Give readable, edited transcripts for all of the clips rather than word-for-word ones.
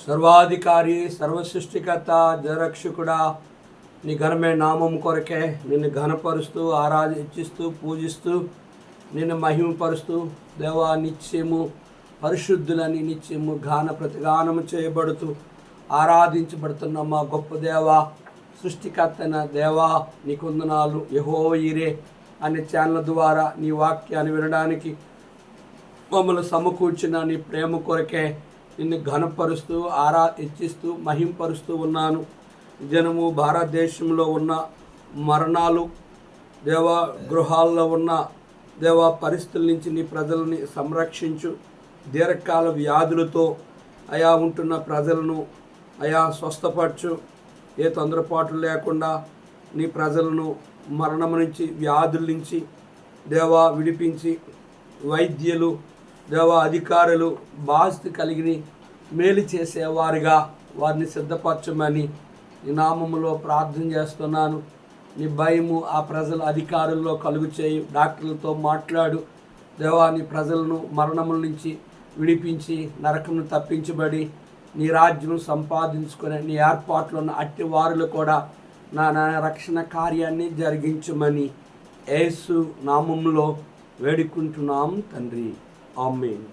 సర్వాధికారి, సర్వసృష్టికర్త, జరక్షకుడా, నీ ఘనమైన నామం కొరకే నిన్ను ఘనపరుస్తూ ఆరాధిస్తూ పూజిస్తూ నిన్ను మహిమపరుస్తూ దేవా నిత్యము పరిశుద్ధులని నిత్యము ప్రతిగానము చేయబడుతూ ఆరాధించబడుతున్న మా గొప్ప దేవా, సృష్టికర్తన దేవా నీ వందనాలు. యెహోవా ఈరే అనే ఛానల్ ద్వారా నీ వాక్యాన్ని వినడానికి మమ్మల్ని సమకూర్చిన నీ ప్రేమ కొరకే నిన్ను ఘనపరుస్తూ హెచ్చిస్తూ మహింపరుస్తూ ఉన్నాను. జనము భారతదేశంలో ఉన్న మరణాలు, దేవా గృహాల్లో ఉన్న దేవా పరిస్థితుల నుంచి నీ ప్రజలని సంరక్షించు. దీర్ఘకాల వ్యాధులతో అయా ఉంటున్న ప్రజలను అయా స్వస్థపరచు. ఏ తొందరపాట్లు లేకుండా నీ ప్రజలను మరణం నుంచి వ్యాధుల నుంచి దేవా విడిపించి, వైద్యులు దేవా అధికారులు బాధ్యత కలిగి మేలు చేసేవారిగా వారిని సిద్ధపరచమని నీ నామములో ప్రార్థన చేస్తున్నాను. నీ భయము ఆ ప్రజల అధికారుల్లో కలుగు చేయి. డాక్టర్లతో మాట్లాడు దేవా. నీ ప్రజలను మరణముల నుంచి విడిపించి నరకమును తప్పించబడి నీ రాజ్యం సంపాదించుకునే నీ ఏర్పాట్లు ఉన్న అట్టి వారిలో కూడా నా రక్షణ కార్యాన్ని జరిగించమని యేసు నామములో వేడుకుంటున్నాం తండ్రి. ఆమేన్.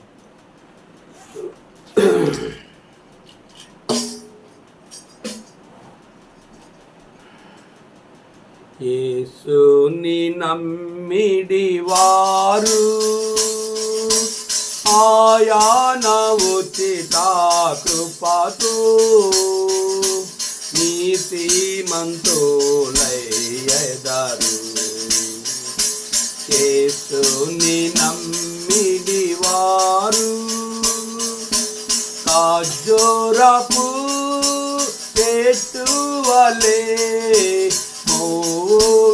యేసుని నమ్మిడి వారు ఆయన ఉచిత కృపతో నీతిమంతులయ్యెదరు. యేసుని నమ్మిడి వారు ఖర్జూరపు చెట్టు వలె మోవేయుచుండెదరు.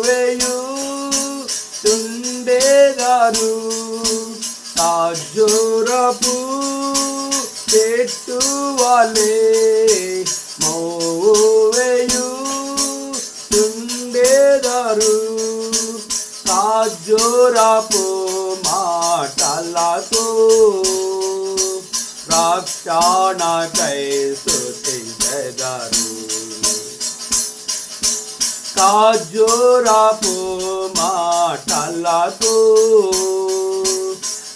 ఖర్జూరపు చెట్టు వలె మోవేయుచుండెదరు. ఖర్జూరపు మాటలతో రక్షణకై స్తుతించెదరు. ఖర్జూరపు మాటలతో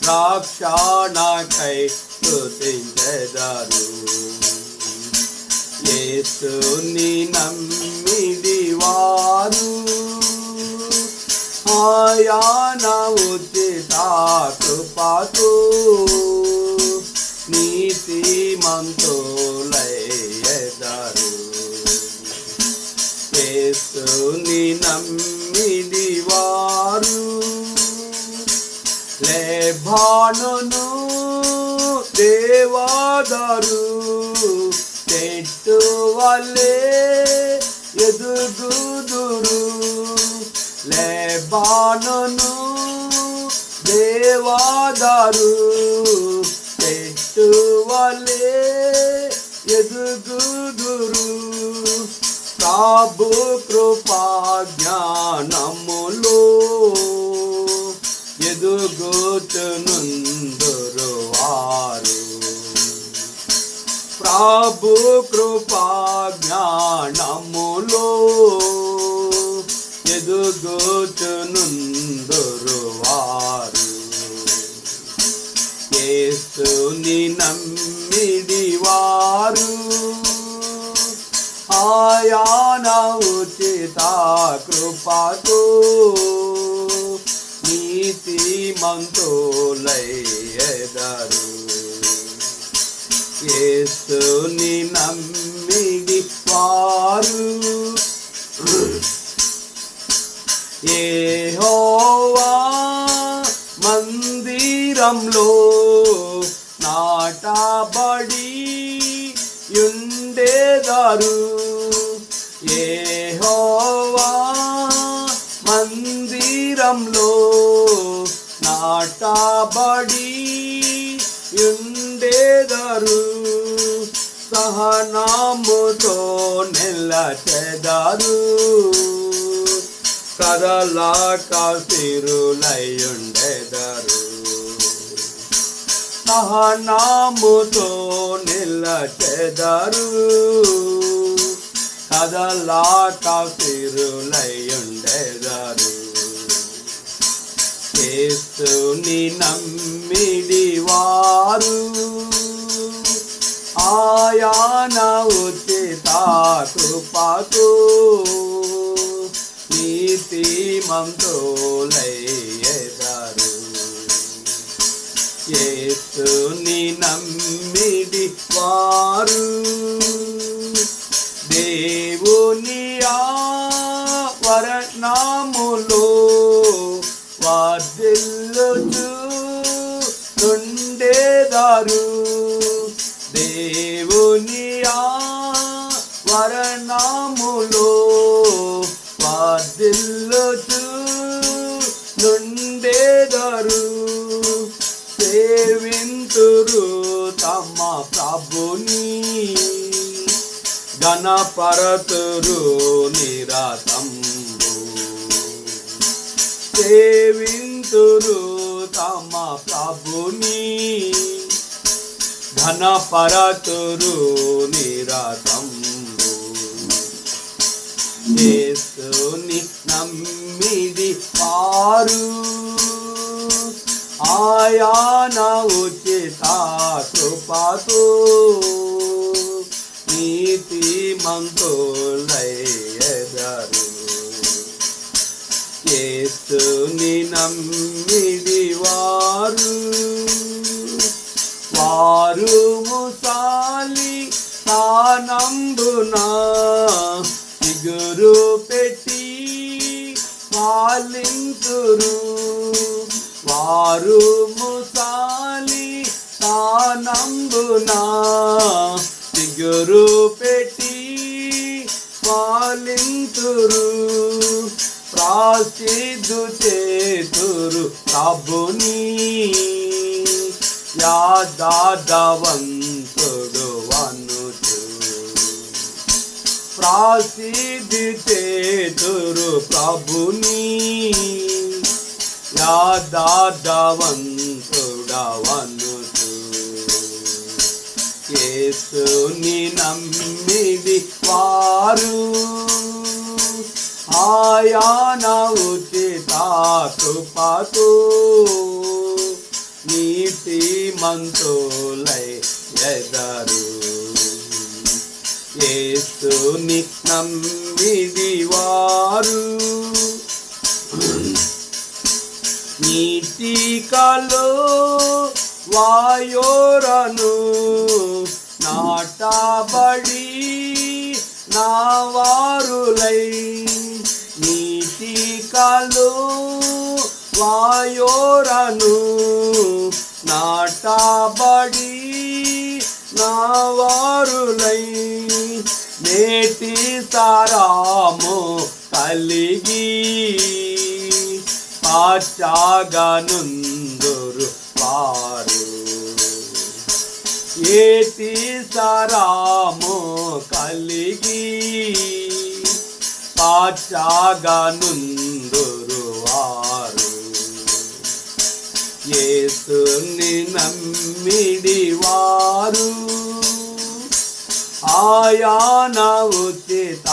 రక్షణకై స్తుతించెదరు. యేసుని నమ్మిడి వారు ఆయన ఉచిత కృపతో నీతిమంతులయ్యెదరు. యేసుని నమ్మిడి వారు లెబానోను దేవదారు చెట్టు వలె ఎదుగుదురు. లెబానోను దేవదారు చెట్టు వలె ఎదుగుదురు. ప్రభు కృపా జ్ఞానములో ఎదుగుచునుందురు వారు. ప్రభు కృపా జ్ఞానములో ఎదుగుచునుందురు వారు. యేసుని నమ్మిడి వారు ఆయన ఉచిత కృపతో నీతిమంతులయ్యెదరు. యేసుని నమ్మిడి వారు యెహోవా మందిరంలో నాటబడి యుండెదరు. యెహోవా మందిరంలో నాటబడి యుండెదరు. సహనముతో నిలచెదరు. కదలాక స్థిరులయుండెదరు. సహనాముతో నిలచెదరు, కదలాక స్థిరులయుండెదరు. యేసుని నమ్మిడి వారు ఆయన ఉచిత కృపతో నీతిమంతులయ్యెదరు. యేసుని నమ్మిడి వారు దేవుని వరనాములో వర్ధిల్లుచుండెదరు. దేవుని వరనాములో వర్ధిల్లుచుండెదరు. సేవింతురు తమ ప్రభుని, గణపరతురు నిరతంబు. సేవింతురు తమ ప్రభుని, ఘనపరతురు నిరతంబు. యేసుని నమ్మిడి వారు ఆయన ఉచిత కృపతో నీతిమంతులయ్యెదరు. యేసుని నమ్మిడి వారు ముసాలి స్థానంబున చిగురు పెట్టి పాలింతురు. వారు ముసాలి స్థానంబున చిగురు పెట్టి పాలింతురు. ప్రాసిద్ధు చేతురు ప్రభుని, యాదాదవంతుడు వనుచు. ప్రాసిద్ధి చేతురు ప్రభుని, యాదాదవంతుడవనుచు. యేసుని నమ్మిడి వారు ఆయన ఉచిత కృపతో నీతిమంతులయ్యెదరు. యేసుని నమ్మిడి వారు నీతికలో వాయోరను నాటబడి నావారులై. నీతికలో వాయోరను నాటబడి నావారులై. నేటి సారాము కలిగి పాచాగనుందురు వారు. ఏటి సారాము కలిగి పాచాగనుందురు వారు. యేసుని నమ్మిడి వారు ఆయన ఉచిత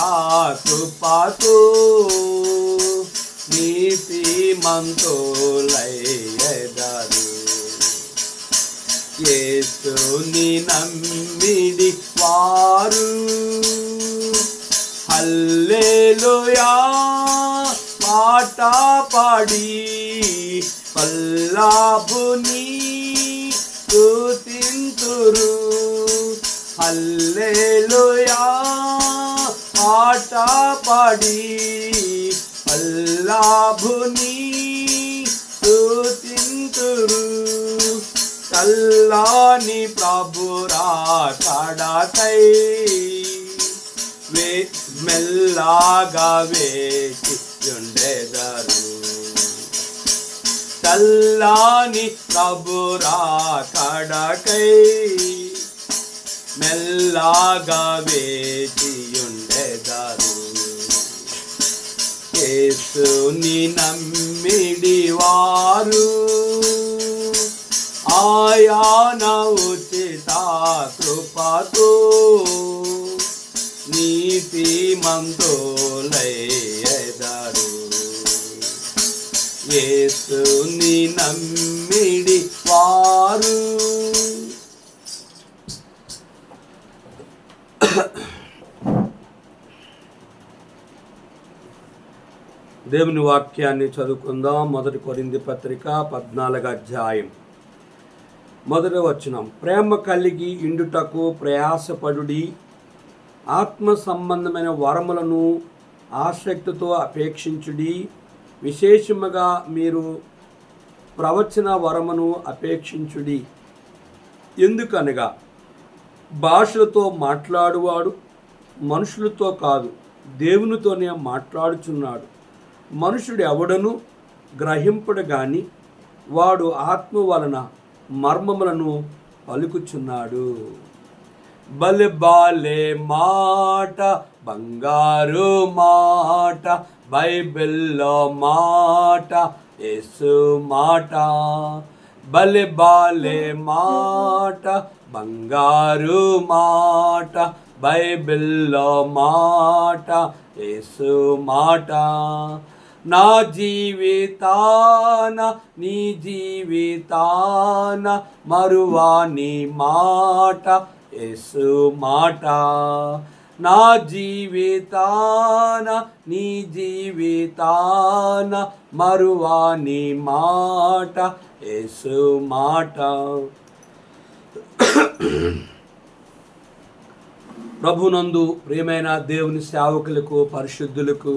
కృపతో నీతిమంతులయ్యెదరు. యేసుని నమ్మిడి వారు హల్లెలూయా పాట పాడి పల్లాబుని స్తుతింతురు. హల్లెలూయా పాట పాడి పల్లాబుని స్తుతింతురు. చల్లాని ప్రభురా కడకై మెల్లగా వేచి ఉండెదరు. చల్లాని ప్రభురా కడకై మెల్లగా వేచి ఉండెదరు. యేసుని నమ్మిడి వారు ఆయన ఉచిత కృపతో నీతి మంతులయ్యెదరు. యేసుని నమ్మిడి వారు. దేవుని వాక్యాన్ని చదువుకుందాం. 1 కొరింథీ పత్రిక 14వ అధ్యాయం 1వ వచనం. ప్రేమ కలిగి ఇండుటకు ప్రయాసపడుడి, ఆత్మ సంబంధమైన వరములను ఆసక్తితో అపేక్షించుడి. విశేషముగా మీరు ప్రవచన వరమును అపేక్షించుడి. ఎందుకనగా భాషలతో మాట్లాడువాడు మనుషులతో కాదు, దేవునితోనే మాట్లాడుచున్నాడు. మనుషుడు ఎవడను గ్రహింపడు గాని వాడు ఆత్మ వలన మర్మములను పలుకుచున్నాడు. బలె బాలే మాట, బంగారు మాట, బైబిల్లో మాట, యేసు మాట. బలె బాలే మాట, బంగారు మాట, బైబిల్లో మాట, యేసు మాట. నా జీవితాన నీ జీవితాన మరువాని మాట, యేసు మాట. నా జీవితాన నీ జీవితాన మరువాని మాట, యేసు మాట. ప్రభునందు ప్రియమైన దేవుని సేవకులకు, పరిశుద్ధులకు,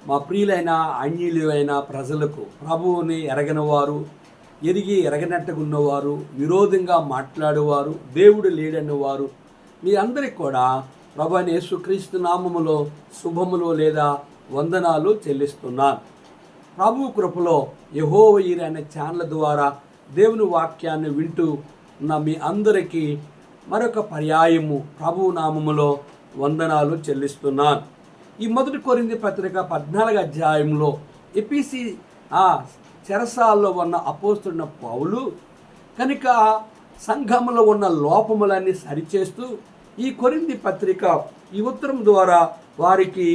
మా ప్రియులైన అన్యులైన ప్రజలకు, ప్రభువుని ఎరగని వారు, ఎరిగి ఎరగనట్టుకున్నవారు, విరోధంగా మాట్లాడేవారు, దేవుడు లేడన్నవారు, మీ అందరికి కూడా ప్రభు అయిన యేసుక్రీస్తు నామములో శుభములు లేదా వందనాలు చెల్లిస్తున్నాను. ప్రభు కృపలో యెహోవా ఈరే అనే ఛానల్ ద్వారా దేవుని వాక్యాన్ని వింటూ ఉన్న మీ అందరికీ మరొక పర్యాయము ప్రభు నామములో వందనాలు చెల్లిస్తున్నాను. ఈ 1 కొరింథీ పత్రిక 14వ అధ్యాయంలో ఎపిసి చెరసాల్లో ఉన్న అపోస్తున్న పౌలు కనుక సంఘములో ఉన్న లోపములన్నీ సరిచేస్తూ ఈ కొరింథీ పత్రిక ఈ ఉత్తరం ద్వారా వారికి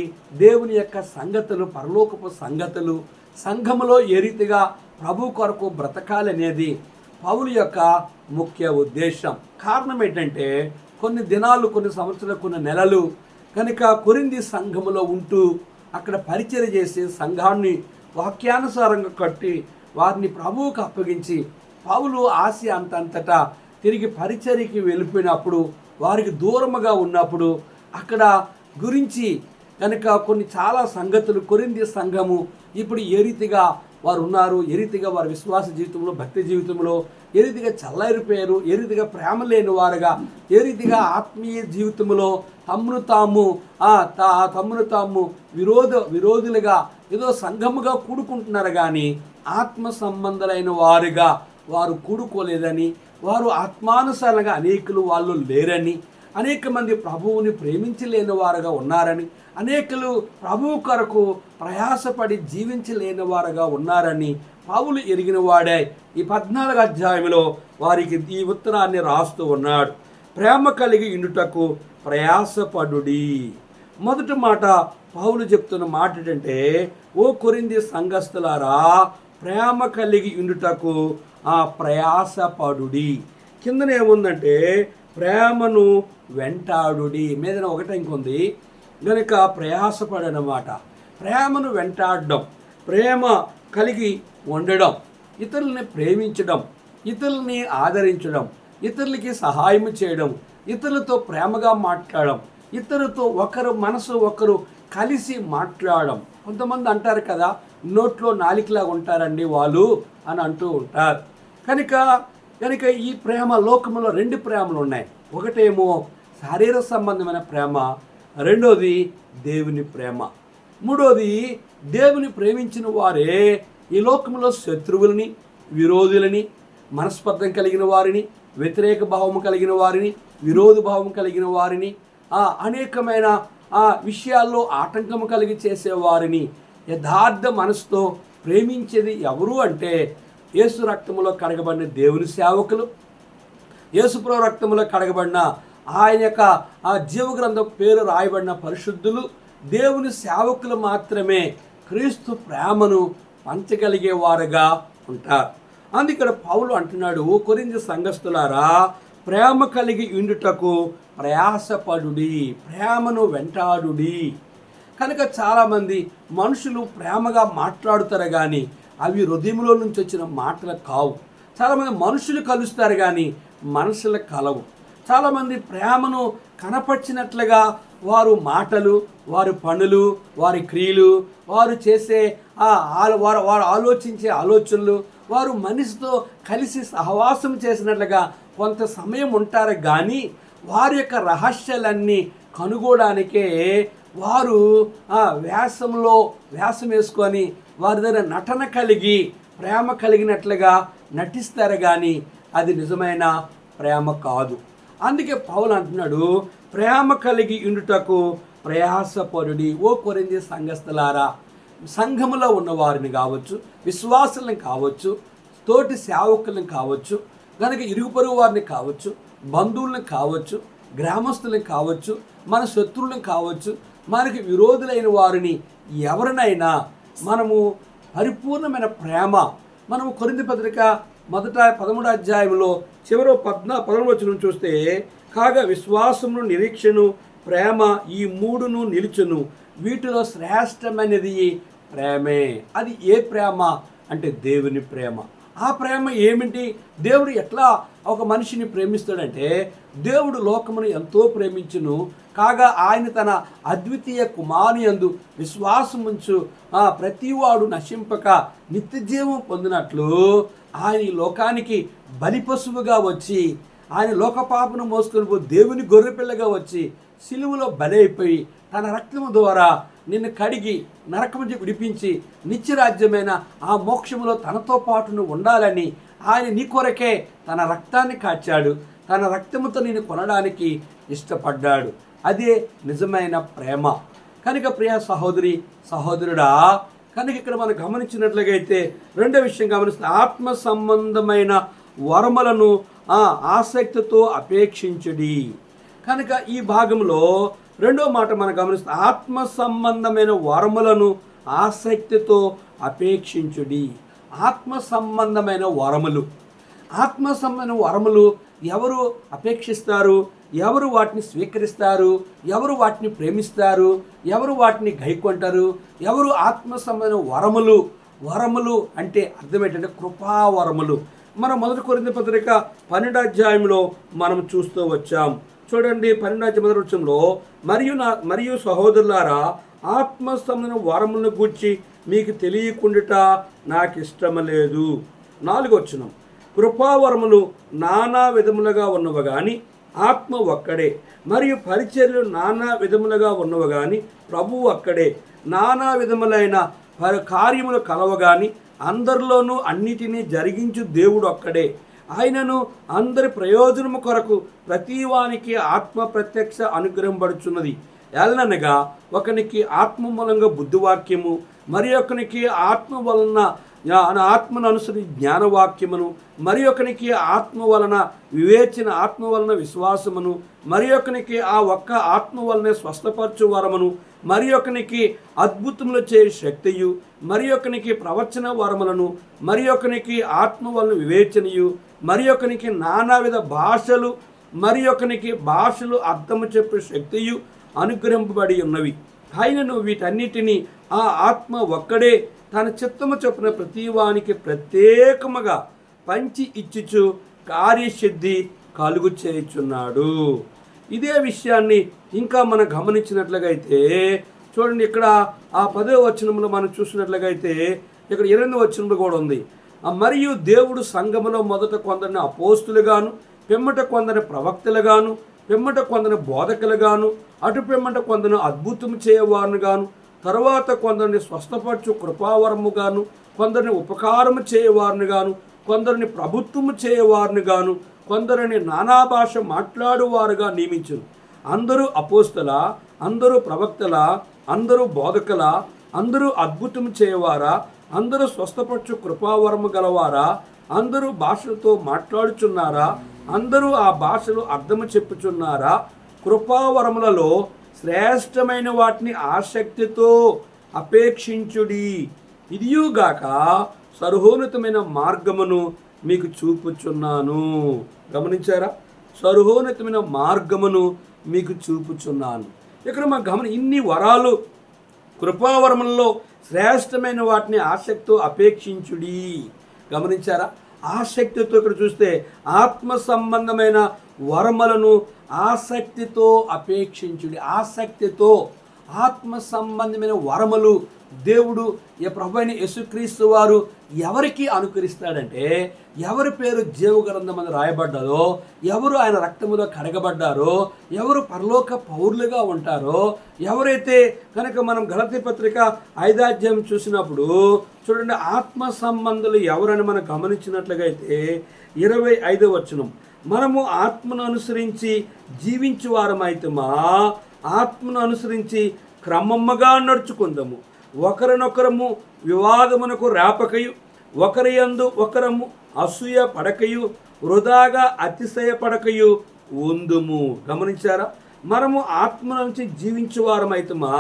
దేవుని యొక్క సంగతులు, పరలోకపు సంగతులు, సంఘములో ఏ రీతిగా ప్రభు కొరకు బ్రతకాలనేది పౌలు యొక్క ముఖ్య ఉద్దేశం. కారణం ఏంటంటే కొన్ని దినాలు, కొన్ని సంవత్సరాలు, కొన్ని నెలలు కనుక కొరింథీ సంఘములో ఉంటూ అక్కడ పరిచర్య చేసి సంఘాన్ని వాక్యానుసారంగా కట్టి వారిని ప్రభువుకు అప్పగించి పౌలు ఆసియా అంతటా తిరిగి పరిచర్యకి వెళ్ళిపోయినప్పుడు వారికి దూరముగా ఉన్నప్పుడు అక్కడ గురించి కనుక కొన్ని చాలా సంగతులు కొరింథీ సంఘము ఇప్పుడు ఏ రీతిగా వారు ఉన్నారు, ఏ రీతిగా వారి విశ్వాస జీవితంలో, భక్తి జీవితంలో ఏ రీతిగా చల్లారిపోయారు, ఏ రీతిగా ప్రేమ లేని వారుగా, ఏ రీతిగా ఆత్మీయ జీవితంలో తమ్మును తాము విరోధులుగా ఏదో సంఘముగా కూడుకుంటున్నారు కానీ ఆత్మ సంబంధులైన వారుగా వారు కూడుకోలేదని, వారు ఆత్మానుసారంగా అనేకులు వాళ్ళు లేరని, అనేక మంది ప్రభువుని ప్రేమించలేని వారుగా ఉన్నారని, అనేకులు ప్రభువు కొరకు ప్రయాసపడి జీవించలేని వారుగా ఉన్నారని పౌలు ఎరిగిన వాడే ఈ 14వ అధ్యాయంలో వారికి ఈ ఉత్తరాన్ని రాస్తూ ఉన్నాడు. ప్రేమ కలిగి ఇండుటకు ప్రయాసపడుడి. మొదటి మాట పౌలు చెప్తున్న మాట ఏంటంటే, ఓ కొరింథీ సంఘస్థులారా, ప్రేమ కలిగి ఇండుటకు ప్రయాసపడుడి. కిందన ఏముందంటే ప్రేమను వెంటాడుడి. మీదన ఒకటే ఇంకొంది కనుక ప్రయాసపడనమాట. ప్రేమను వెంటాడడం, ప్రేమ కలిగి ఉండడం, ఇతరులని ప్రేమించడం, ఇతరులని ఆదరించడం, ఇతరులకి సహాయం చేయడం, ఇతరులతో ప్రేమగా మాట్లాడడం, ఇతరులతో ఒకరు మనసు ఒకరు కలిసి మాట్లాడడం. కొంతమంది అంటారు కదా, నోట్లో నాలికలాగా ఉంటారండి వాళ్ళు అని అంటూ ఉంటారు. కనుక ఈ ప్రేమ లోకంలో 2 ప్రేమలు ఉన్నాయి. ఒకటేమో శారీర సంబంధమైన ప్రేమ, రెండోది దేవుని ప్రేమ. మూడోది దేవుని ప్రేమించిన వారే ఈ లోకంలో శత్రువులని, విరోధులని, మనస్పర్ధం కలిగిన వారిని, వ్యతిరేక భావం కలిగిన వారిని, విరోధ భావం కలిగిన వారిని, అనేకమైన ఆ విషయాల్లో ఆటంకము కలిగి చేసేవారిని యథార్థ మనసుతో ప్రేమించేది ఎవరు అంటే యేసు రక్తములో కడగబడిన దేవుని సేవకులు, యేసుప్రభు రక్తములో కడగబడిన ఆయన యొక్క ఆ జీవగ్రంథం పేరు రాయబడిన పరిశుద్ధులు, దేవుని సేవకులు మాత్రమే క్రీస్తు ప్రేమను పంచగలిగేవారుగా ఉంటారు. అందుకడ పౌలు అంటున్నాడు, కొరింథీ సంఘస్థులారా, ప్రేమ కలిగి ఉండుటకు ప్రయాసపడుడి, ప్రేమను వెంటాడుడి. కనుక చాలామంది మనుషులు ప్రేమగా మాట్లాడుతారు కానీ అవి హృదయంలో నుంచి వచ్చిన మాటలు కావు. చాలామంది మనుషులు కలుస్తారు కానీ మనసులు కలవు. చాలామంది ప్రేమను కనపరిచినట్లుగా వారు మాటలు, వారి పనులు, వారి క్రియలు, వారు చేసే వారు ఆలోచించే ఆలోచనలు, వారు మనిషితో కలిసి సహవాసం చేసినట్లుగా కొంత సమయం ఉంటారు కానీ వారి యొక్క రహస్యాలన్నీ కనుగోడానికే వారు వేషం వేసుకొని వారి దగ్గర నటన కలిగి ప్రేమ కలిగినట్లుగా నటిస్తారు కానీ అది నిజమైన ప్రేమ కాదు. అందుకే పౌలు అంటున్నాడు, ప్రేమ కలిగి ఉండుటకు ప్రయాసపడుడి. ఓ కొరింథీ సంఘస్థులారా, సంఘములో ఉన్నవారిని కావచ్చు, విశ్వాసులను కావచ్చు, తోటి సేవకులను కావచ్చు, కనుక ఇరుగు పొరుగు వారిని కావచ్చు, బంధువులను కావచ్చు, గ్రామస్తులను కావచ్చు, మన శత్రువులను కావచ్చు, మనకి విరోధులైన వారిని ఎవరినైనా మనము పరిపూర్ణమైన ప్రేమ, మనము కొరింథీ పత్రిక మొదట 13వ అధ్యాయంలో చివరి 11వ వచనం చూస్తే, కాగా విశ్వాసమును, నిరీక్షను, ప్రేమ ఈ మూడును నిలుచును, వీటిలో శ్రేష్టమైనది ప్రేమే. అది ఏ ప్రేమ అంటే దేవుని ప్రేమ. ఆ ప్రేమ ఏమిటి? దేవుడు ఎట్లా ఒక మనిషిని ప్రేమిస్తాడంటే, దేవుడు లోకమును ఎంతో ప్రేమించును, కాగా ఆయన తన అద్వితీయ కుమారుని యందు విశ్వాసముంచు ప్రతివాడు నశింపక నిత్యజీవం పొందినట్లు ఆయన ఈ లోకానికి బలిపశువుగా వచ్చి, ఆయన లోకపాపను మోసుకొని పో దేవుని గొర్రెపిల్లగా వచ్చి సిలువలో బలి అయిపోయి తన రక్తము ద్వారా నిన్ను కడిగి నరకము నుంచి విడిపించి నిత్యరాజ్యమైన ఆ మోక్షములో తనతో పాటు ఉండాలని ఆయన నీ కొరకే తన రక్తాన్ని కాచాడు. తన రక్తముతో నేను కొనడానికి ఇష్టపడ్డాడు. అదే నిజమైన ప్రేమ. కనుక ప్రియ సహోదరి సహోదరుడా, కనుక ఇక్కడ మనం గమనించినట్లయితే రెండో విషయం గమనిస్తే, ఆత్మ సంబంధమైన వరములను ఆసక్తితో అపేక్షించుడి. కనుక ఈ భాగంలో రెండో మాట మనం గమనిస్తే, ఆత్మ సంబంధమైన వరములను ఆసక్తితో అపేక్షించుడి. ఆత్మ సంబంధమైన వరములు, ఆత్మ సంబంధమైన వరములు ఎవరు అపేక్షిస్తారు? ఎవరు వాటిని స్వీకరిస్తారు? ఎవరు వాటిని ప్రేమిస్తారు? ఎవరు వాటిని గైకొంటారు? ఎవరు ఆత్మ సంబంధమైన వరములు అంటే అర్థం ఏంటంటే కృపావరములు. మనం మొదటి కొరింథీ పత్రిక 12వ అధ్యాయంలో మనం చూస్తూ వచ్చాం. చూడండి, 12వ అధ్యాయం మొదటి వచనంలో, మరియు సహోదరులారా, ఆత్మ సంబంధమైన వరములను గూర్చి మీకు తెలియకుండుట నాకు ఇష్టం లేదు. 4వ వచనం, కృపావరములు నానా విధములుగా ఉన్నవి కానీ ఆత్మ ఒక్కడే, మరియు పరిచర్యలు నానా విధములుగా ఉన్నవి కానీ ప్రభువు ఒక్కడే. నానా విధములైన కార్యములు కలవగాని అందరిలోనూ అన్నిటినీ జరిగించు దేవుడు ఒక్కడే. ఆయనను అందరి ప్రయోజనము కొరకు ప్రతివానికి ఆత్మ ప్రత్యక్ష అనుగ్రహం పడుచున్నది. ఎలననగా ఒకనికి ఆత్మ మూలంగా బుద్ధివాక్యము, మరి ఒకనికి ఆత్మ వలన ఆత్మను అనుసరించి జ్ఞానవాక్యమును, మరి ఒకనికి ఆత్మ వలన వివేచన, ఆత్మ వలన విశ్వాసమును, మరి ఒకనికి ఆ ఒక్క ఆత్మ వలనే స్వస్థపరచు వరమును, మరి ఒకనికి అద్భుతములు చేయ శక్తియు, మరి ఒకనికి ప్రవచన వరములను, మరి ఒకనికి ఆత్మ వలన వివేచనయు, మరి ఒకనికి నానావిధ భాషలు, మరి ఒకనికి భాషలు అర్థము చెప్పే శక్తియు అనుగ్రహింపబడి ఉన్నవి. ఆయనను వీటన్నిటినీ ఆ ఆత్మ ఒక్కడే తన చిత్తము చొప్పున ప్రతివానికి ప్రత్యేకముగా పంచి ఇచ్చుచు కార్యసిద్ధి కలుగు చేయుచున్నాడు. ఇదే విషయాన్ని ఇంకా మనం గమనించినట్లయితే చూడండి, ఇక్కడ ఆ 10వ వచనంలో మనం చూసినట్లయితే ఇక్కడ 8వ వచనంలో కూడా ఉంది. మరియు దేవుడు సంఘములో మొదట కొందరిని అపోస్తులుగాను, పిమ్మట కొందరిని ప్రవక్తలుగాను, పిమ్మట కొందరిని బోధకులుగాను, అటు పిమ్మట కొందరిని అద్భుతం చేయవారును గాను, తరువాత కొందరిని స్వస్థపరచు కృపావరము గాను, కొందరిని ఉపకారము చేయవారును గాను, కొందరిని ప్రభుత్వము చేయవారును గాను, కొందరిని నానా భాష మాట్లాడువారుగా నియమించును. అందరూ అపోస్తల, అందరూ ప్రవక్తల, అందరూ బోధకుల, అందరూ అద్భుతం చేయవారా, అందరూ స్వస్థపరచు కృపావరము గలవారా, అందరూ భాషలతో మాట్లాడుచున్నారా, అందరూ ఆ భాషలు అర్థము చెప్పుచున్నారా? కృపావరములలో శ్రేష్టమైన వాటిని ఆసక్తితో అపేక్షించుడి. ఇదియుగాక సర్వోన్నతమైన మార్గమును మీకు చూపుచున్నాను. గమనించారా? సర్వోన్నతమైన మార్గమును మీకు చూపుచున్నాను. ఇక్కడ మా ఇన్ని వరాలు, కృపావరములలో శ్రేష్టమైన వాటిని ఆసక్తితో అపేక్షించుడి. గమనించారా? ఆసక్తితో ఇక్కడ చూస్తే ఆత్మ సంబంధమైన వరములను ఆసక్తితో అపేక్షించుడి. ఆసక్తితో ఆత్మ సంబంధమైన వరములు దేవుడు ప్రభువైన యేసుక్రీస్తు వారు ఎవరికి అనుకరిస్తాడంటే, ఎవరి పేరు జీవగ్రంథమందు రాయబడ్డారో, ఎవరు ఆయన రక్తములో కడగబడ్డారో, ఎవరు పరలోక పౌరులుగా ఉంటారో, ఎవరైతే కనుక మనం గలతీ పత్రిక 5వ అధ్యాయం చూసినప్పుడు చూడండి, ఆత్మ సంబంధులు ఎవరని మనం గమనించినట్లుగా అయితే 25వ వచనం, మనము ఆత్మను అనుసరించి జీవించు వారమైతమా, ఆత్మను అనుసరించి క్రమముగా నడుచుకుందాము, ఒకరినొకరము వివాదమునకు రేపకయు, ఒకరి యందు ఒకరము అసూయ పడకయు, వృధాగా అతిశయపడకయు ఉందుము. గమనించారా? మనము ఆత్మను అనుసరించి జీవించేవారమైతమా,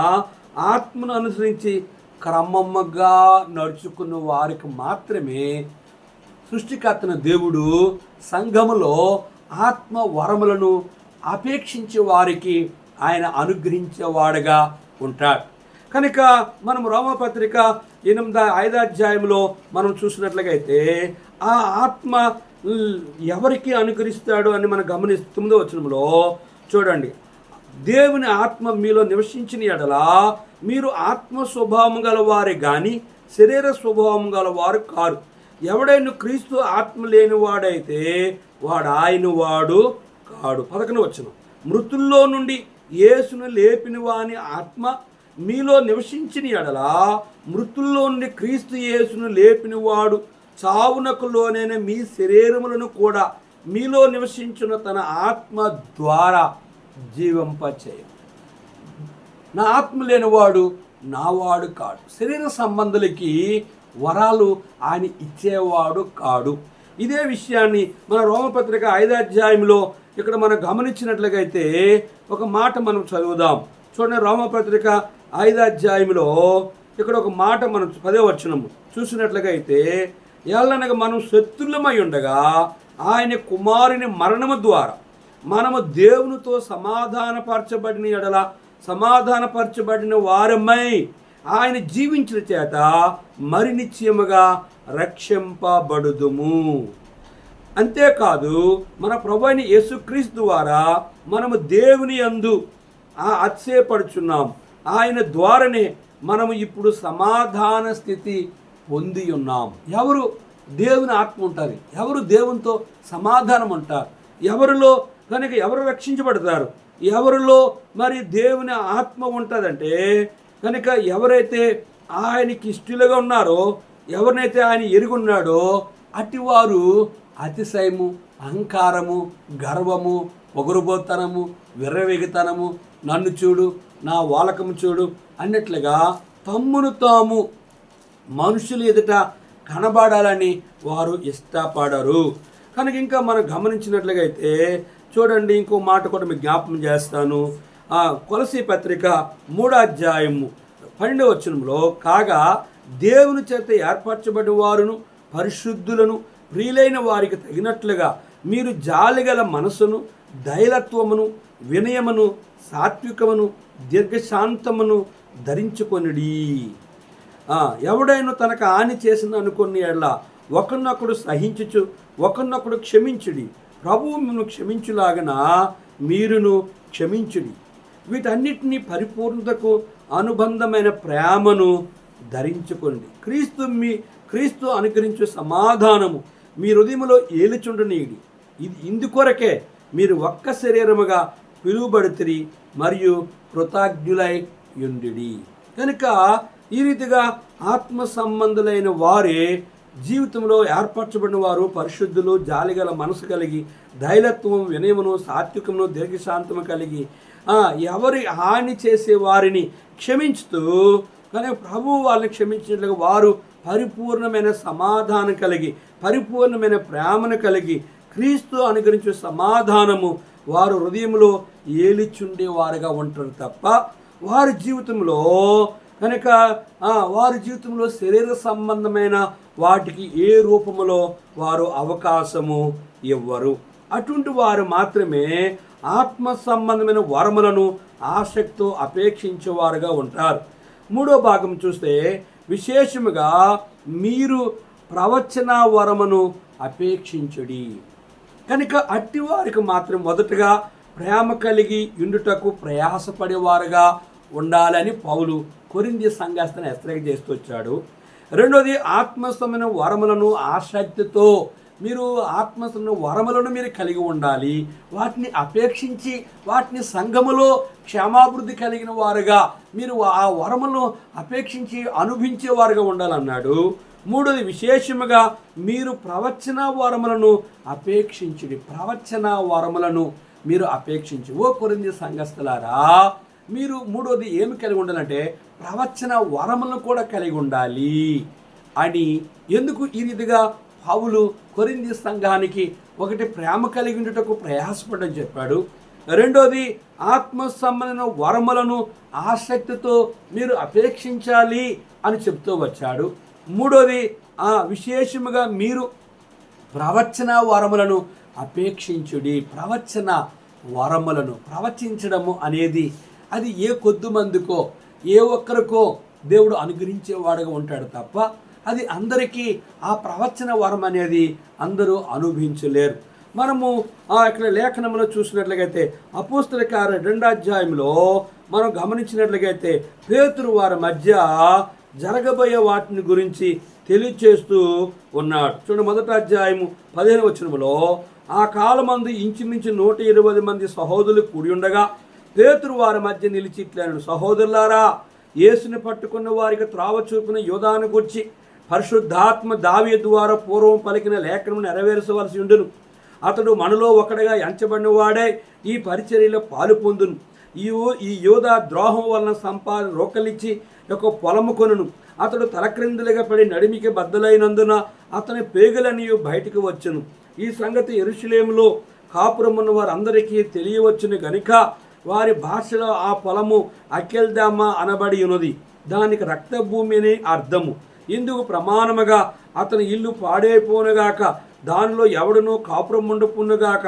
ఆత్మను అనుసరించి క్రమముగా నడుచుకున్న వారికి మాత్రమే సృష్టికర్తన దేవుడు సంఘములో ఆత్మ వరములను అపేక్షించే వారికి ఆయన అనుగ్రహించేవాడుగా ఉంటాడు. కనుక మనం రోమపత్రిక 5వ అధ్యాయంలో మనం చూసినట్లయితే ఆ ఆత్మ ఎవరికి అనుగ్రహిస్తాడు అని మనం గమనిస్తే 9వ వచనంలో చూడండి, దేవుని ఆత్మ మీలో నివసించిన ఎడల మీరు ఆత్మ స్వభావం గల వారే కానీ శరీర స్వభావం గల వారు కారు. ఎవడైనా క్రీస్తు ఆత్మ లేనివాడైతే వాడు ఆయన వాడు కాడు. 11వ వచనం, మృతుల్లో నుండి యేసును లేపిన వాని ఆత్మ మీలో నివసించిన ఎడల మృతుల్లో నుండి క్రీస్తు యేసును లేపిన వాడు చావునకు లోనైన మీ శరీరములను కూడా మీలో నివసించిన తన ఆత్మ ద్వారా జీవింపచేయ. నా ఆత్మ లేనివాడు నావాడు కాడు. శరీర సంబంధులకి వరాలు ఆయన ఇచ్చేవాడు కాడు. ఇదే విషయాన్ని మన రోమపత్రిక 5వ అధ్యాయంలో ఇక్కడ మనం గమనించినట్లయితే ఒక మాట మనం చదువుదాం. చూడండి, రోమపత్రిక 5వ అధ్యాయంలో ఇక్కడ ఒక మాట మనం 10వ వచనము చూసినట్లయితే, ఎల్లనగా మనం శత్రులమై ఉండగా ఆయన కుమారుని మరణము ద్వారా మనము దేవునితో సమాధానపరచబడిన ఎడల సమాధానపరచబడిన వారమై ఆయన జీవించిన చేత మరి నిశ్చయముగా రక్షింపబడుదుము. అంతేకాదు మన ప్రభువైన యేసుక్రీస్తు ద్వారా మనము దేవుని యందు అతిశయపడుచున్నాం. ఆయన ద్వారానే మనము ఇప్పుడు సమాధాన స్థితి పొంది ఉన్నాం. ఎవరు దేవుని ఆత్మ ఉంటారు, ఎవరు దేవునితో సమాధానం ఉంటారు, ఎవరిలో కనుక ఎవరు రక్షించబడతారు, ఎవరిలో మరి దేవుని ఆత్మ ఉంటుందంటే కనుక ఎవరైతే ఆయనకి ఇష్టలుగా ఉన్నారో, ఎవరినైతే ఆయన ఎరుగున్నాడో అటివారు అతిశయము, అహంకారము, గర్వము, పొగరుబోతనము, విర్రవేగితనము, నన్ను చూడు, నా వాలకము చూడు అన్నట్లుగా తమ్మును తాము మనుషుల ఎదుట కనబడాలని వారు ఇష్టపడరు. కనుక ఇంకా మనం గమనించినట్లయితే చూడండి, ఇంకో మాట కూడా మీకు జ్ఞాపకం చేస్తాను. కొలసీ పత్రిక 3వ అధ్యాయము 12వ వచనంలో, కాగా దేవుని చేత ఏర్పరచబడిన వారును పరిశుద్ధులను ప్రియులైన వారికి తగినట్లుగా మీరు జాలిగల మనసును, దైలత్వమును, వినయమును, సాత్వికమును, దీర్ఘశాంతమును ధరించుకొనిడి. ఎవడైనా తనకు హాని చేసిన అనుకుని ఎడల ఒకరినొకడు సహించుచు ఒకరినొకడు క్షమించుడి. ప్రభువు మిమ్మల్ని క్షమించులాగన మీరును క్షమించుడి. వీటన్నిటినీ పరిపూర్ణతకు అనుబంధమైన ప్రేమను ధరించుకోండి. క్రీస్తు అనుగ్రహించే సమాధానము మీ హృదయములో ఏలుచుండనీయుడి. ఇది ఇందుకొరకే మీరు ఒక్క శరీరముగా పిలువబడితిరి మరియు కృతజ్ఞులై యుండిడి. కనుక ఈ రీతిగా ఆత్మ సంబంధులైన వారే జీవితంలో ఏర్పరచబడిన వారు పరిశుద్ధులు, జాలిగల మనసు కలిగి, ధైర్యత్వం, వినయమును, సాత్వికమును, దీర్ఘశాంతము కలిగి, ఎవరి హాని చేసే వారిని క్షమించుతూ, కానీ ప్రభు వాళ్ళని క్షమించినట్లుగా వారు పరిపూర్ణమైన సమాధానం కలిగి, పరిపూర్ణమైన ప్రేమను కలిగి, క్రీస్తు అనుగ్రహించే సమాధానము వారు హృదయంలో ఏలిచుండే వారుగా ఉంటారు తప్ప వారి జీవితంలో కనుక వారి జీవితంలో శరీర సంబంధమైన వాటికి ఏ రూపములో వారు అవకాశము ఇవ్వరు. అటువంటి వారు మాత్రమే ఆత్మ సంబంధమైన వరములను ఆసక్తితో అపేక్షించేవారుగా ఉంటారు. మూడో భాగం చూస్తే విశేషముగా మీరు ప్రవచన వరమును అపేక్షించుడి. కనుక అట్టి వారికి మాత్రం మొదటగా ప్రేమ కలిగి ఉండుటకు ప్రయాసపడేవారుగా ఉండాలని పౌలు కొరింథీ సంఘస్థను హెచ్చరిక చేస్తూ వచ్చాడు. రెండోది ఆత్మస్థమైన వరములను ఆసక్తితో మీరు ఆత్మస్థమైన వరములను మీరు కలిగి ఉండాలి. వాటిని అపేక్షించి వాటిని సంఘములో క్షేమాభివృద్ధి కలిగిన వారుగా మీరు ఆ వరములను అపేక్షించి అనుభవించేవారుగా ఉండాలన్నాడు. మూడోది విశేషముగా మీరు ప్రవచన వరములను అపేక్షించుడి. ప్రవచన వరములను మీరు అపేక్షించి ఓ కొరింథీ సంఘస్థులారా, మీరు మూడోది ఏమి కలిగి ఉండాలంటే ప్రవచన వరములను కూడా కలిగి ఉండాలి అని. ఎందుకు ఈ రీతిగా పౌలు కొరింథీ సంఘానికి ఒకటి ప్రేమ కలిగి ఉండుటకు ప్రయాసపడని చెప్పాడు. రెండోది ఆత్మ సంబంధమైన వరములను ఆసక్తితో మీరు అపేక్షించాలి అని చెప్తూ వచ్చాడు. మూడోది విశేషముగా మీరు ప్రవచన వరములను అపేక్షించుడి. ప్రవచన వరములను ప్రవచించడము అనేది అది ఏ కొద్ది మందికో ఏ ఒక్కరికో దేవుడు అనుగ్రహించేవాడుగా ఉంటాడు తప్ప అది అందరికీ ఆ ప్రవచన వరం అనేది అందరూ అనుభవించలేరు. మనము ఇక్కడ లేఖనంలో చూసినట్లయితే అపోస్తల కార్యం 2వ అధ్యాయంలో మనం గమనించినట్లయితే పేతురు వారి మధ్య జరగబోయే వాటిని గురించి తెలియచేస్తూ ఉన్నాడు. చూడండి, 1వ అధ్యాయము 15వ వచనములో ఆ కాలమందు ఇంచుమించు 120 మంది సహోదరులు కూడి ఉండగా పేతురు వారి మధ్య నిలిచి ఇట్లన్నాడు, సహోదరులారా, యేసుని పట్టుకున్న వారికి త్రావ చూపిన యోధాను గురించి పరిశుద్ధాత్మ దావీదు ద్వారా పూర్వం పలికిన లేఖనం నెరవేర్చవలసి ఉండును. అతడు మనలో ఒకడిగా ఎంచబడిన వాడే ఈ పరిచర్యలో పాలు పొందును. ఈ యోధ ద్రోహం వలన సంపాదన రోకలిచ్చి ఒక పొలము కొనును. అతడు తలక్రిందులుగా పడి నడిమికి బద్దలైనందున అతని పేగులన్నీ బయటకు వచ్చును. ఈ సంగతి యెరూషలేములో కాపురమున్న వారందరికీ తెలియవచ్చును గనుక వారి భాషలో ఆ పొలము అకెల్దామ అనబడి ఉన్నది. దానికి రక్తభూమి అని అర్థము. ఇందుకు ప్రమాణముగా అతని ఇల్లు పాడైపోనుగాక, దానిలో ఎవడనో కాపురం ఉండపునుగాక,